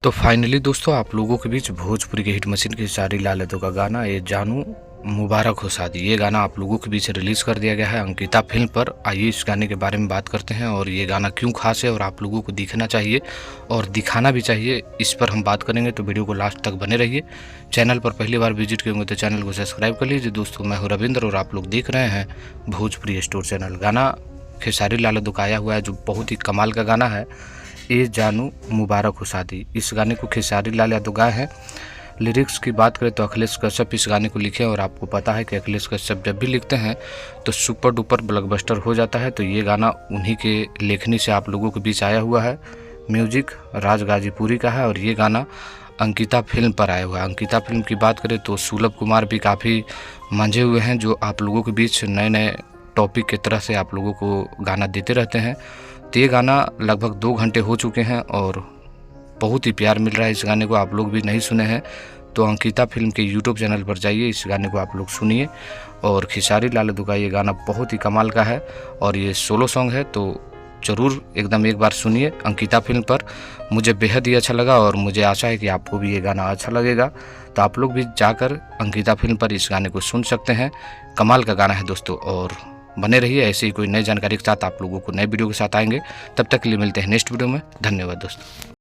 तो फाइनली दोस्तों आप लोगों के बीच भोजपुरी के हिट मशीन की सारी लालतों का गाना ये जानू मुबारक हो शादी, ये गाना आप लोगों के बीच रिलीज कर दिया गया है अंकिता फिल्म पर। आइए इस गाने के बारे में बात करते हैं और ये गाना क्यों खास है और आप लोगों को दिखना चाहिए और दिखाना भी चाहिए, इस पर हम बात करेंगे। तो वीडियो को लास्ट तक बने रहिए। चैनल पर पहली बार विजिट किए होंगे तो चैनल को सब्सक्राइब कर लीजिए। दोस्तों मैं हूँ रविंद्र और आप लोग देख रहे हैं भोजपुरी स्टोर चैनल। गाना खेसारी लाल दुकाया हुआ है जो बहुत ही कमाल का गाना है, ये जानू मुबारक हो शादी। इस गाने को खेसारी लाल यादव गाए हैं। लिरिक्स की बात करें तो अखिलेश कश्यप इस गाने को लिखे और आपको पता है कि अखिलेश कश्यप जब भी लिखते हैं तो सुपर डुपर ब्लॉकबस्टर हो जाता है। तो ये गाना उन्हीं के लेखनी से आप लोगों के बीच आया हुआ है। म्यूजिक राज गाजीपुरी का है और ये गाना अंकिता फिल्म पर आया हुआ है। अंकिता फिल्म की बात करें तो सुलभ कुमार भी काफ़ी मंझे हुए हैं जो आप लोगों के बीच नए नए टॉपिक की तरह से आप लोगों को गाना देते रहते हैं। तो ये गाना लगभग 2 घंटे हो चुके हैं और बहुत ही प्यार मिल रहा है इस गाने को। आप लोग भी नहीं सुने हैं तो अंकिता फिल्म के यूट्यूब चैनल पर जाइए, इस गाने को आप लोग सुनिए। और खेसारी लाल यादव का ये गाना बहुत ही कमाल का है और ये सोलो सॉन्ग है, तो ज़रूर एकदम एक बार सुनिए अंकिता फिल्म पर। मुझे बेहद ही अच्छा लगा और मुझे आशा है कि आपको भी ये गाना अच्छा लगेगा। तो आप लोग भी जाकर अंकिता फिल्म पर इस गाने को सुन सकते हैं। कमाल का गाना है दोस्तों, और बने रहिए ऐसे ही कोई नई जानकारी के साथ। आप लोगों को नए वीडियो के साथ आएंगे, तब तक के लिए मिलते हैं नेक्स्ट वीडियो में। धन्यवाद दोस्तों।